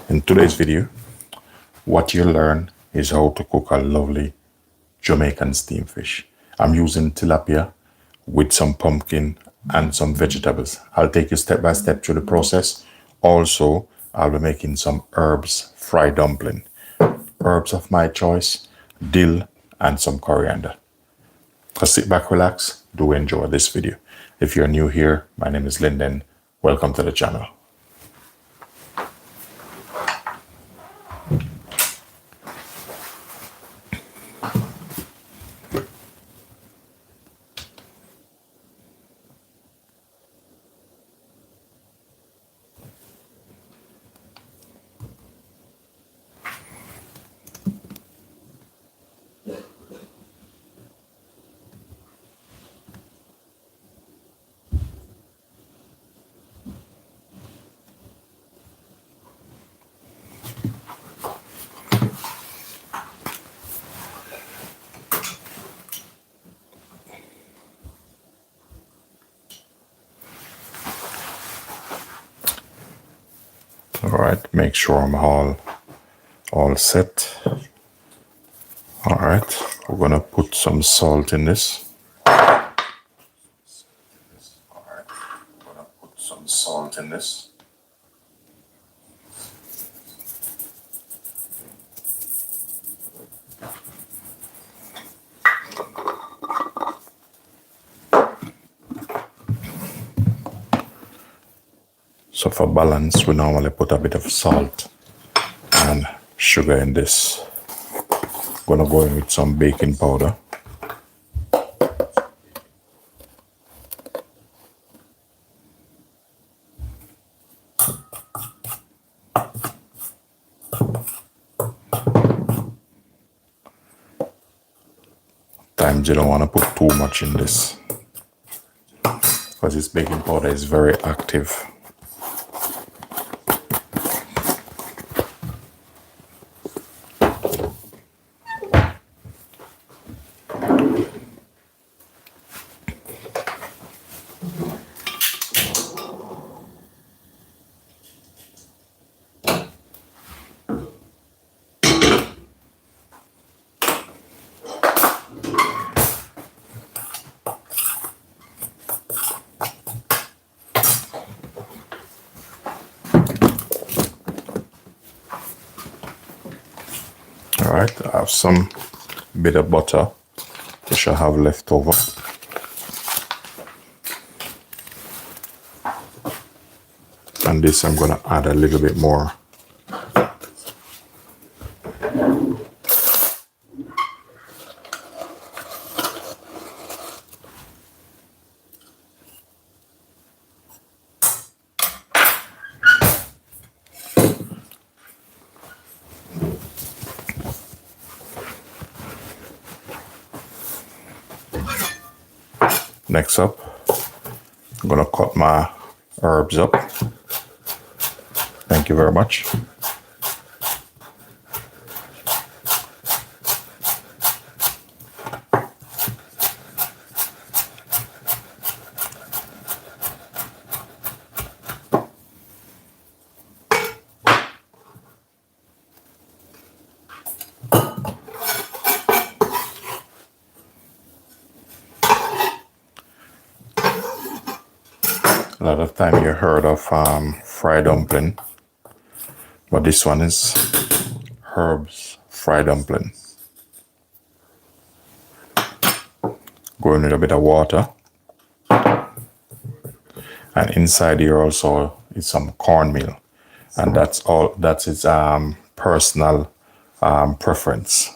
In today's video, what you'll learn is how to cook a lovely Jamaican steamed fish. I'm using tilapia with some pumpkin and some vegetables. I'll take you step by step through the process. Also, I'll be making some herbs fried dumpling. Herbs of my choice, dill and some coriander. So sit back, relax, do enjoy this video. If you're new here, my name is Linden. Welcome to the channel. All right, make sure I'm all set. All right, we're gonna put some salt in this. All right, we're gonna put some salt in this. So for balance, we normally put a bit of salt and sugar in this. Gonna go in with some baking powder. Times you don't want to put too much in this because this baking powder is very active. All right, I have some bit of butter which I have left over. And this I'm gonna add a little bit more. Next up, I'm gonna cut my herbs up. Thank you very much. A lot of time you heard of fried dumpling, but this one is herbs fried dumpling. Go in with a bit of water, and inside here also is some cornmeal, and that's all. That's its personal preference.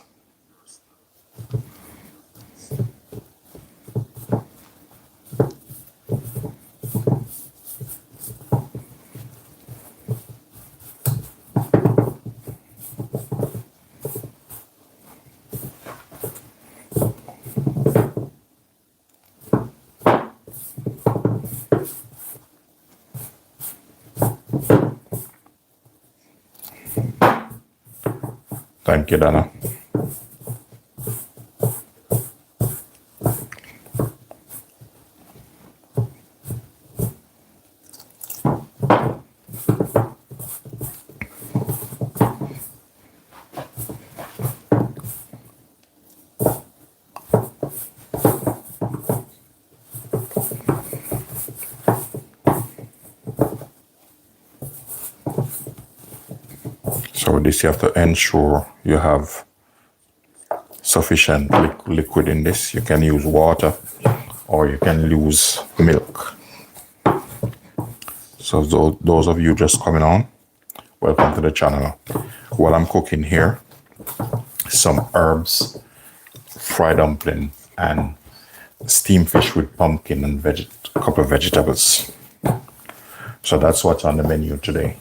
Thank you, Dana. So with this, you have to ensure you have sufficient liquid in this. You can use water or you can use milk. So those of you just coming on, welcome to the channel. While I'm cooking here, some herbs, fried dumpling, and steamed fish with pumpkin and a couple of vegetables. So that's what's on the menu today.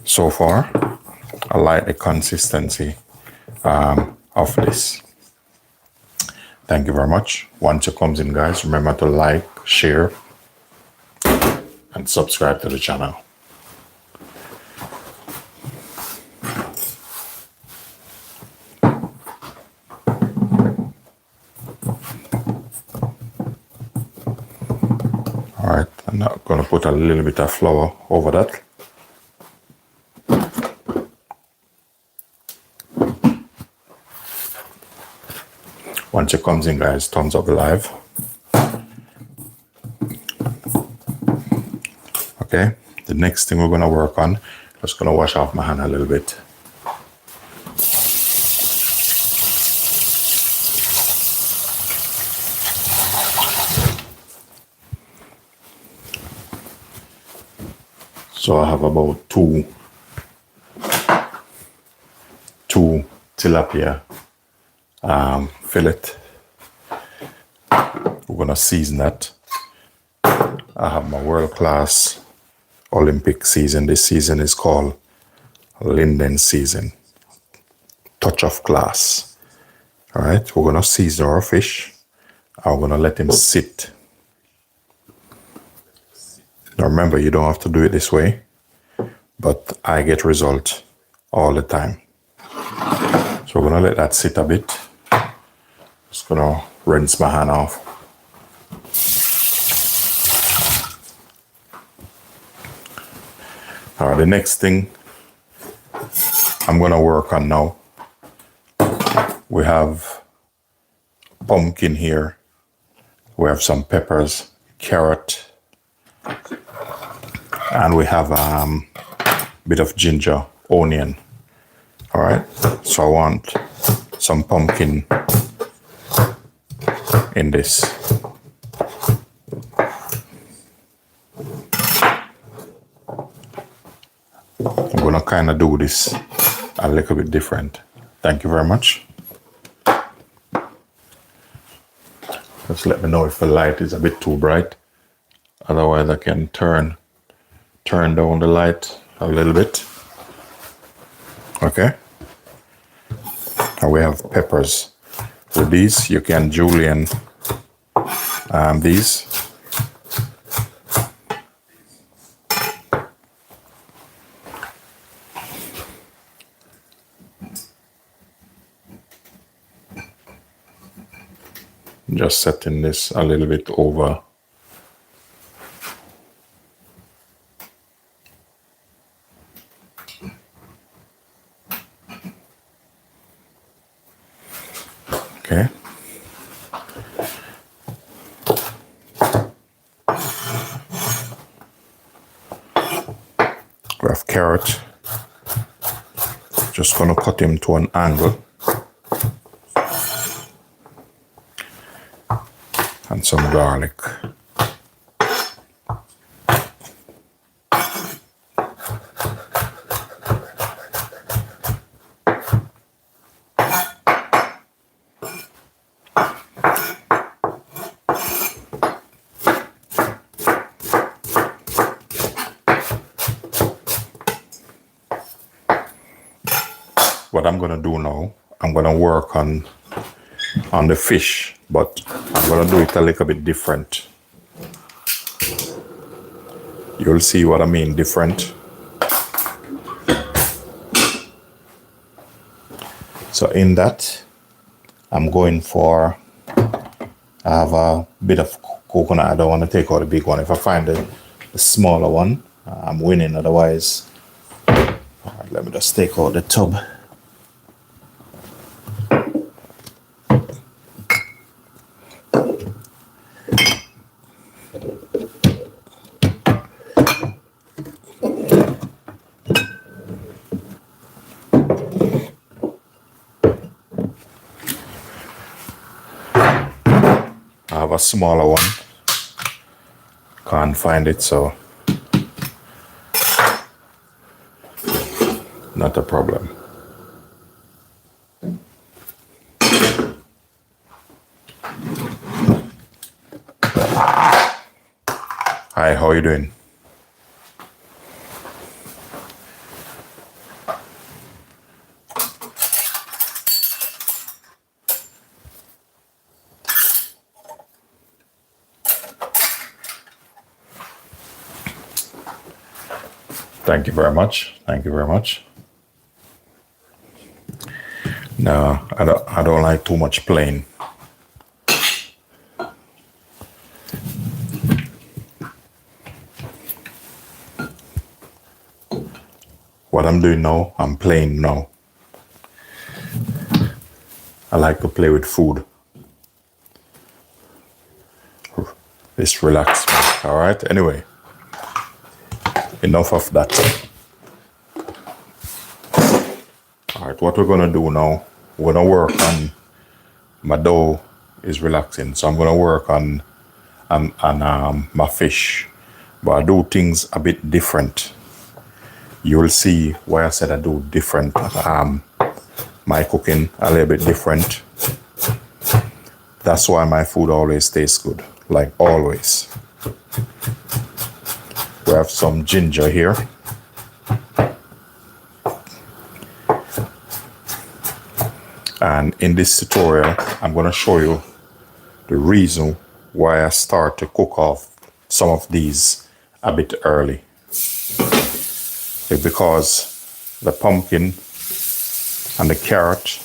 So far, I like the consistency of this. Thank you very much. Once it comes in, guys, remember to like, share, and subscribe to the channel. All right, I'm now going to put a little bit of flour over that. Once it comes in, guys, thumbs up live. Okay, the next thing we're going to work on, just going to wash off my hand a little bit. So I have about two tilapia fillet. We're gonna season that. I have my world-class Olympic season. This season is called Linden season. Touch of class. All right, we're gonna season our fish. I'm gonna let him sit. Now remember, you don't have to do it this way, but I get result all the time. So we're gonna let that sit a bit. Just gonna rinse my hand off. All right, the next thing I'm gonna work on now, we have pumpkin here. We have some peppers, carrot, and we have a bit of ginger, onion. All right, so I want some pumpkin in this. I'm gonna kind of do this a little bit different. Thank you very much. Just let me know if the light is a bit too bright. Otherwise I can turn down the light a little bit. Okay. And we have peppers. With these, you can julienne these. Just setting this a little bit over. Okay. We have carrot. Just gonna cut him to an angle. And some garlic. What I'm gonna do now, I'm gonna work on the fish, but I'm gonna do it a little bit different. You'll see what I mean, different. So in that, I'm going for, I have a bit of coconut. I don't want to take out the big one. If I find the smaller one, I'm winning. Otherwise, all right, let me just take out the tub. I have a smaller one. Can't find it, so not a problem. Hi, how are you doing? Thank you very much. Thank you very much. No, I don't like too much plain. What I'm doing now, I'm playing now. I like to play with food. It's relaxed me. All right. Anyway, enough of that. All right. What we're gonna do now? We're gonna work on my dough is relaxing, so I'm gonna work on my fish, but I do things a bit different. You will see why I said I do different. My cooking a little bit different. That's why my food always tastes good, like always. We have some ginger here. And in this tutorial, I'm going to show you the reason why I start to cook off some of these a bit early. It's because the pumpkin and the carrot,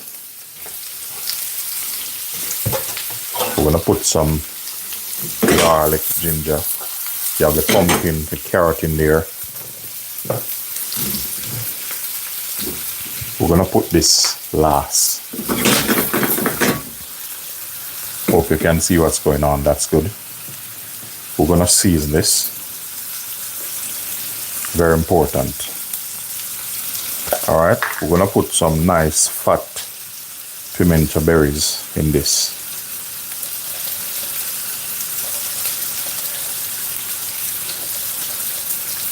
we're going to put some garlic, ginger. You have the pumpkin, the carrot in there. We're going to put this last. Hope you can see what's going on. That's good. We're going to season this. Very important. All right. We're going to put some nice fat pimento berries in this.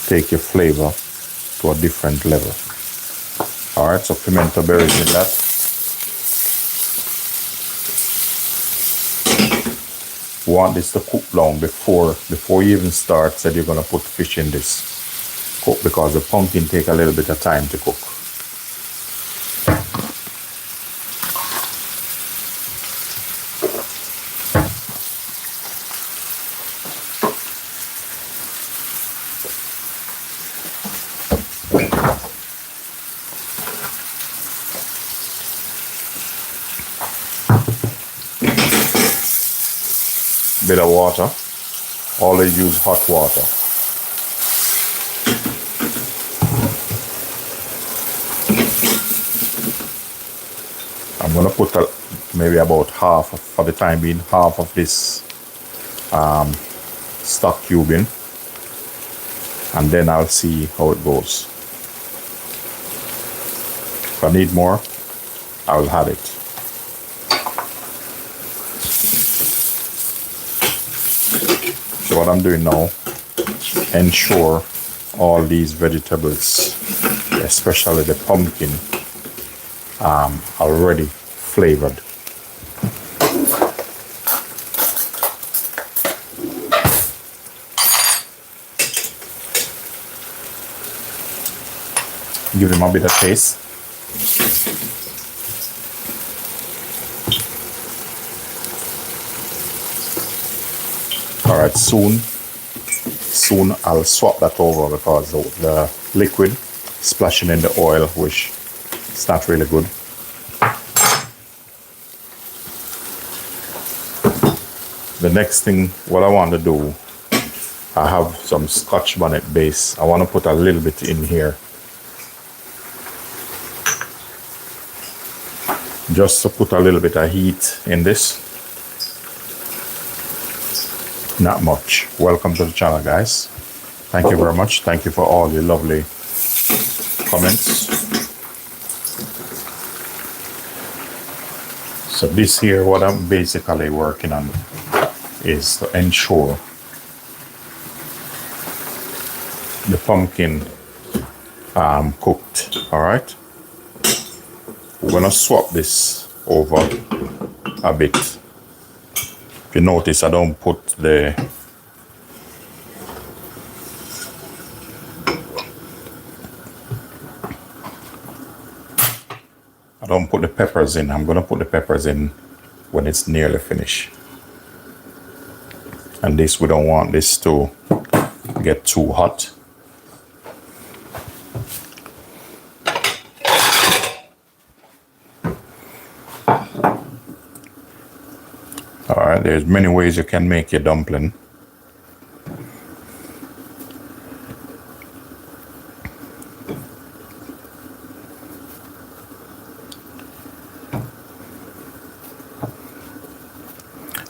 Take your flavor to a different level. All right, so pimento berries in that. You want this to cook down before you even start. Said you're gonna put fish in this. Cook because the pumpkin take a little bit of time to cook. Bit of water. Always use hot water. I'm gonna put maybe about half, for the time being, half of this stock cube in, and then I'll see how it goes. If I need more, I will add it. So what I'm doing now, ensure all these vegetables, especially the pumpkin, are already flavored. Give them a bit of taste. All right, soon I'll swap that over because the liquid splashing in the oil, which is not really good. The next thing, what I want to do, I have some Scotch bonnet base. I want to put a little bit in here, just to put a little bit of heat in this. Not much. Welcome to the channel, guys. Thank you very much. Thank you for all your lovely comments. So this here, what I'm basically working on is to ensure the pumpkin cooked. All right. We're gonna swap this over a bit. If you notice, I don't put the peppers in. I'm gonna put the peppers in when it's nearly finished. And this, we don't want this to get too hot. All right, there's many ways you can make your dumpling.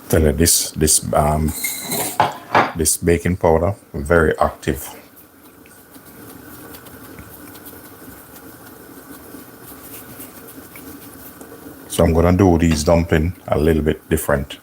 Tell you this baking powder, very active. So I'm gonna do these dumplings a little bit different.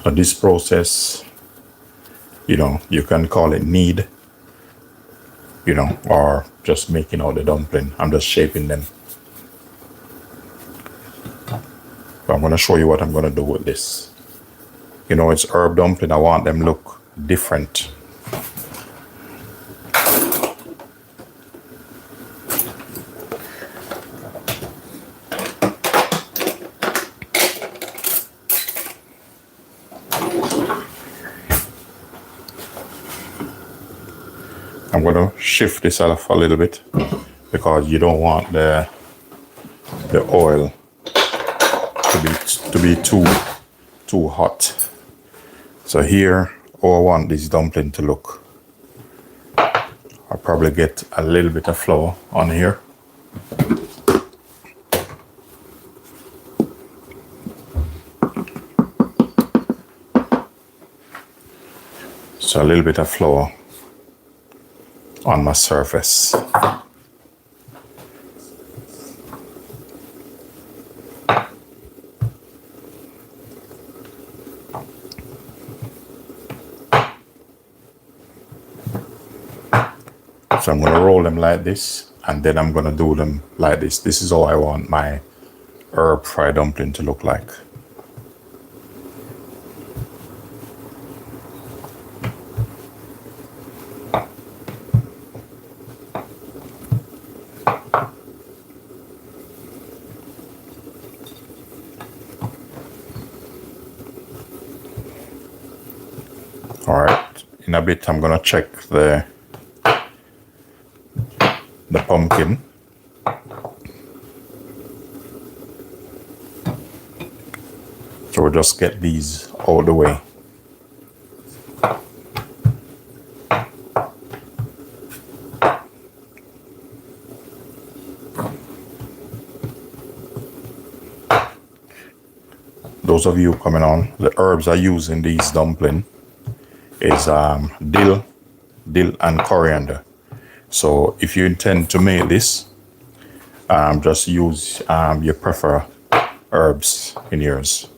So this process, you can call it knead, or just making out the dumpling. I'm just shaping them. So I'm going to show you what I'm going to do with this. It's herb dumpling. I want them look different. I'm going to shift this off a little bit because you don't want the oil to be too hot. So here, I want this dumpling to look. I'll probably get a little bit of flour on here. So a little bit of flour on my surface. So I'm going to roll them like this, and then I'm going to do them like this. This is how I want my herb fried dumpling to look like. All right, in a bit I'm going to check the pumpkin. So we'll just get these all the way. Those of you coming on, the herbs I use in these dumplings is dill and coriander. So if you intend to make this, just use your preferred herbs in yours.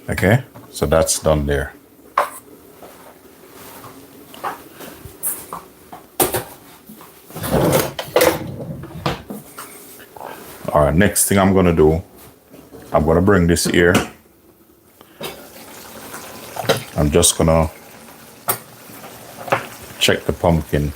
Okay, so that's done there. All right, next thing I'm gonna do, I'm gonna bring this here. I'm just gonna check the pumpkin.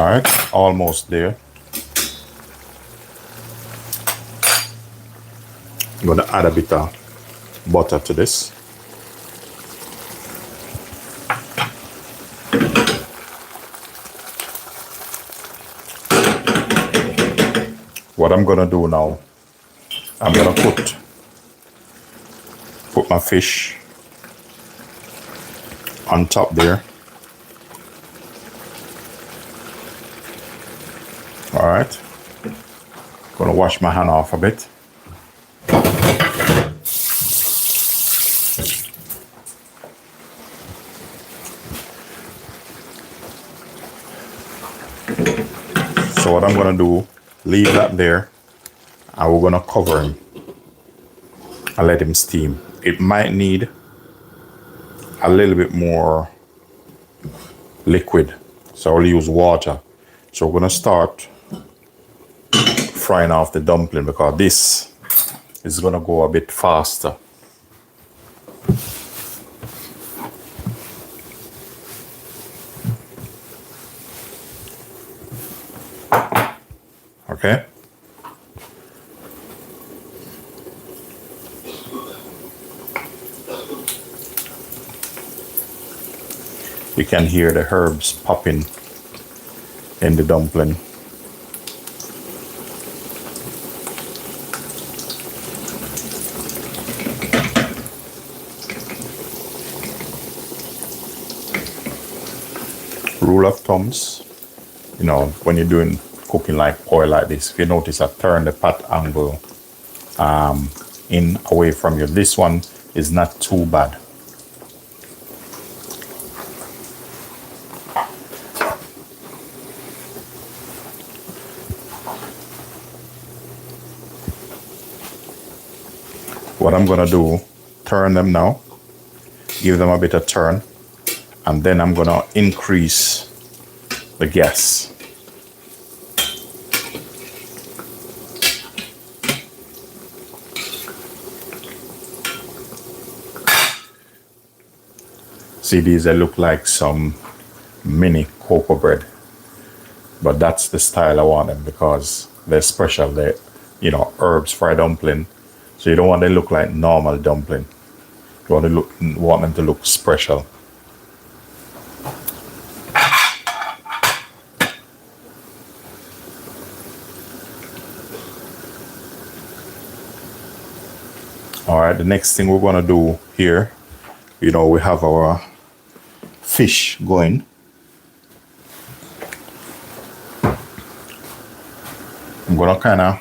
All right, almost there. I'm gonna add a bit of butter to this. What I'm gonna do now, I'm gonna put my fish on top there. All right, gonna wash my hand off a bit. So what I'm gonna do, leave that there, and we're gonna cover him and let him steam. It might need a little bit more liquid, so I'll use water. So we're gonna start frying off the dumpling because this is gonna go a bit faster. Okay. You can hear the herbs popping in the dumpling. Rule of thumbs, you know, when you're doing cooking like oil like this, if you notice I turn the pot angle in away from you. This one is not too bad. What I'm gonna do, turn them now, give them a bit of turn, and then I'm gonna increase the gas. See, these they look like some mini cocoa bread, but that's the style I want them because they're special. They, you know, herbs fried dumpling. So you don't want them to look like normal dumpling. You want them to look special. All right, the next thing we're gonna do here, you know, we have our fish going. I'm gonna kind of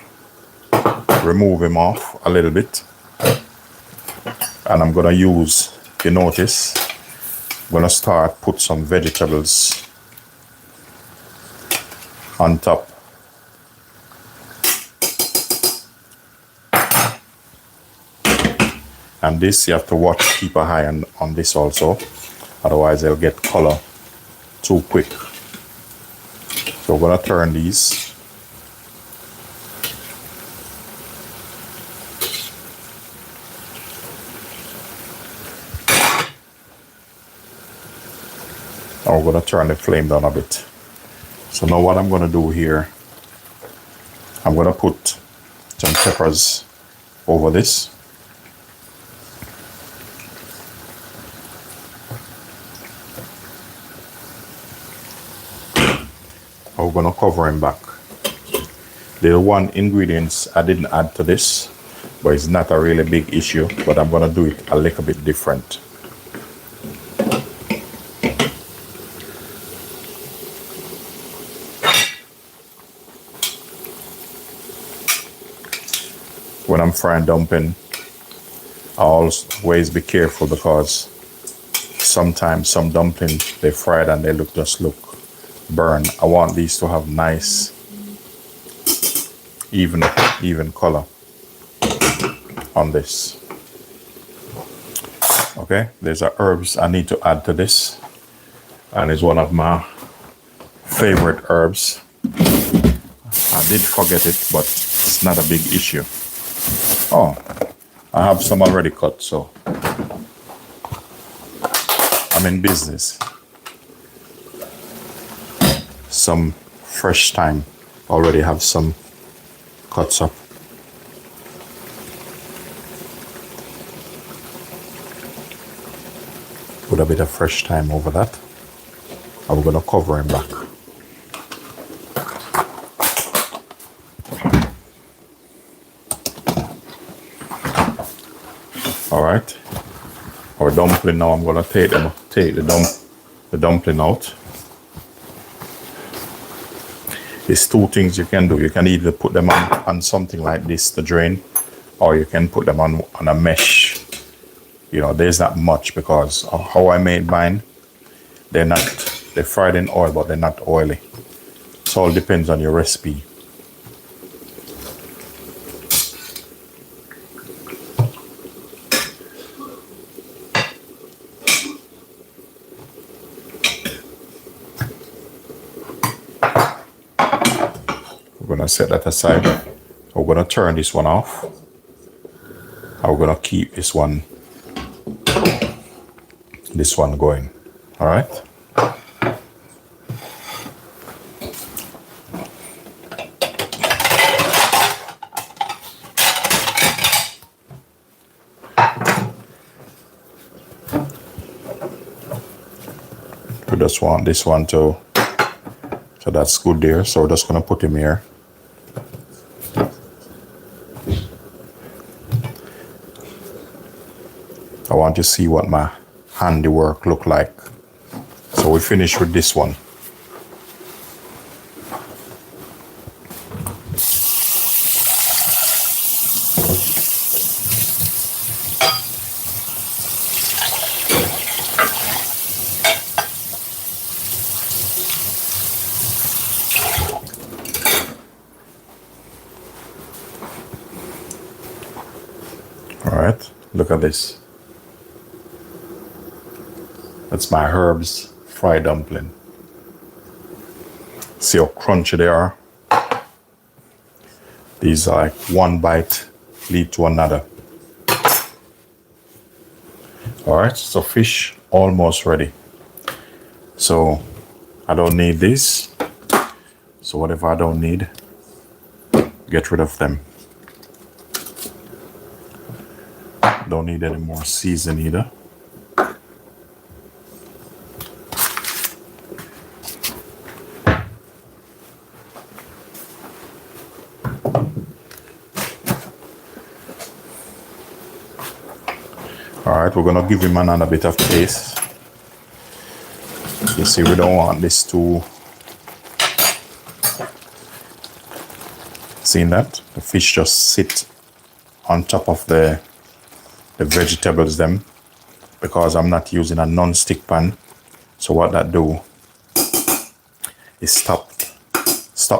remove him off a little bit, and I'm gonna use, you notice, I'm gonna start put some vegetables on top. And this you have to watch, keep an eye on this also, otherwise they'll get color too quick. So we're gonna turn these. Now we're gonna turn the flame down a bit. So now what I'm gonna do here, I'm gonna put some peppers over this. We're gonna cover him back. The one ingredients I didn't add to this, but it's not a really big issue, but I'm gonna do it a little bit different. When I'm frying dumpling, I always be careful because sometimes some dumplings they fried and they just look burn. I want these to have nice even color on this. Okay, there's a herbs I need to add to this, and it's one of my favorite herbs. I did forget it, but it's not a big issue. Oh, I have some already cut, so I'm in business. Some fresh thyme. Already have some cuts up. Put a bit of fresh thyme over that. And we're going to cover him back. All right. Our dumpling now, I'm going to take the dumpling out. There's two things you can do. You can either put them on something like this to drain, or you can put them on a mesh. You know, there's not much because of how I made mine. They're fried in oil, but they're not oily. It all depends on your recipe. We're going to set that aside. We're going to turn this one off. And we're going to keep this one going. All right. We just want this one to, so that's good there. So we're just going to put him here. I want to see what my handiwork look like. So we finish with this one. All right, look at this. That's my herbs fried dumpling. See how crunchy they are? These are like one bite lead to another. All right, so fish almost ready. So I don't need this. So whatever I don't need, get rid of them. Don't need any more season either. All right, we're gonna give him another bit of taste. You see, we don't want this to, seeing that? The fish just sit on top of the vegetables them, because I'm not using a non-stick pan. So what that do is stop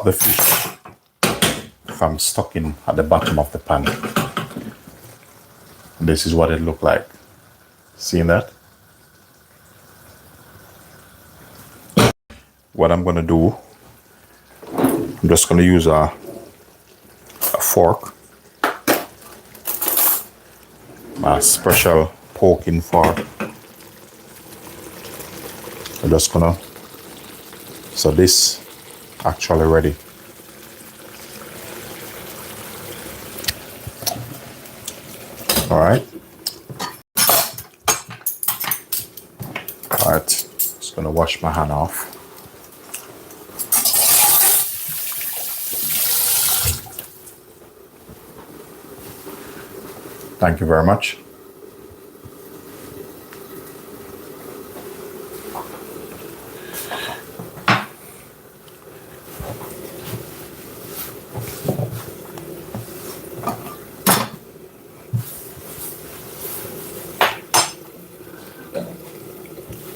the fish from stucking at the bottom of the pan. This is what it looked like. Seeing that? What I'm gonna do, I'm just gonna use a fork, my special poking fork. I'm just gonna, so this actually ready. All right. All right, just gonna wash my hand off. Thank you very much.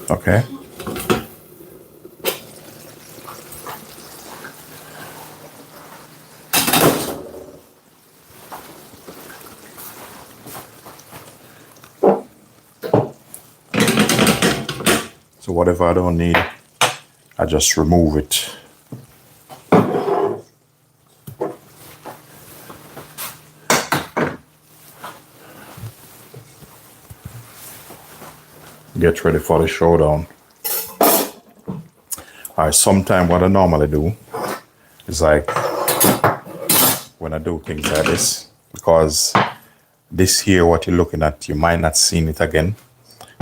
Okay. So whatever I don't need, I just remove it. Get ready for the showdown. All right, sometime what I normally do, It's like when I do things like this, because this here, what you're looking at, you might not seen it again.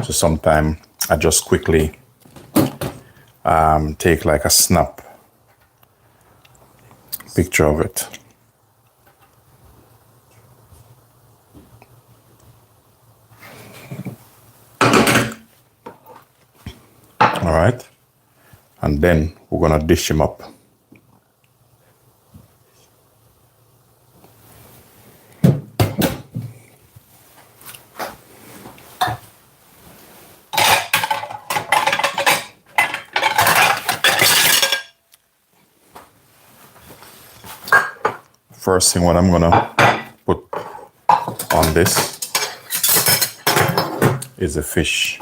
So sometimes I just quickly take like a snap picture of it. All right. And then we're gonna dish them up. First thing what I'm gonna put on this is a fish.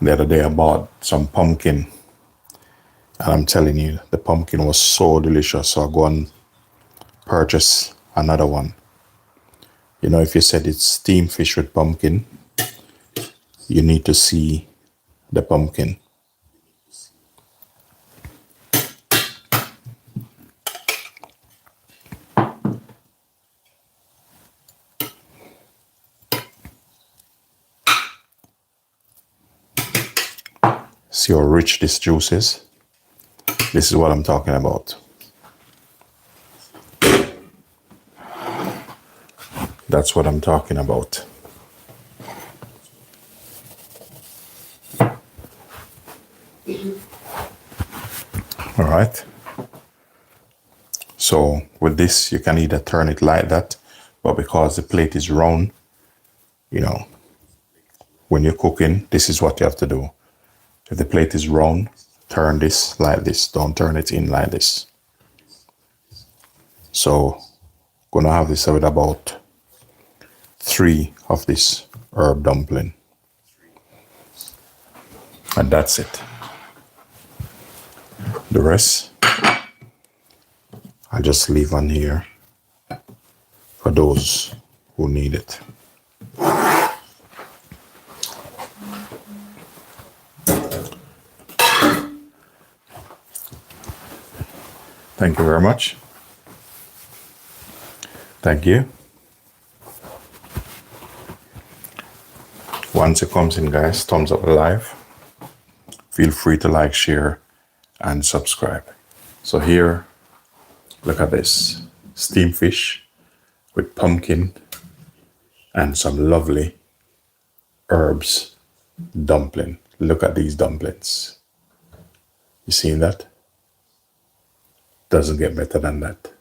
The other day I bought some pumpkin, and I'm telling you, the pumpkin was so delicious. So I go and purchase another one. You know, if you said it's steamed fish with pumpkin, you need to see the pumpkin. See how rich this juice is? This is what I'm talking about. That's what I'm talking about. All right. So with this, you can either turn it like that, but because the plate is round, you know, when you're cooking, this is what you have to do. If the plate is round, turn this like this. Don't turn it in like this. So, gonna have this with about 3 of this herb dumpling. And that's it. The rest, I'll just leave on here for those who need it. Thank you very much. Thank you. Once it comes in, guys, thumbs up the live. Feel free to like, share, and subscribe. So here, look at this. Steamed fish with pumpkin and some lovely herbs dumpling. Look at these dumplings. You seen that? Doesn't get better than that.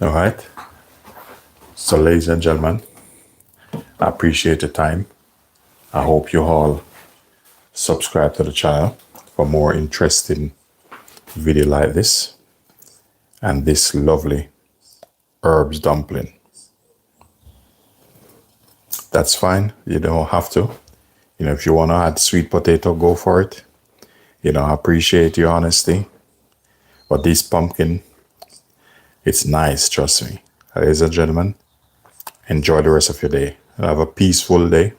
All right. So, ladies and gentlemen, I appreciate the time. I hope you all subscribe to the channel for more interesting video like this and this lovely herbs dumpling. That's fine. You don't have to. You know, if you want to add sweet potato, go for it. You know, I appreciate your honesty. But this pumpkin, it's nice, trust me. Ladies and gentlemen, enjoy the rest of your day. Have a peaceful day.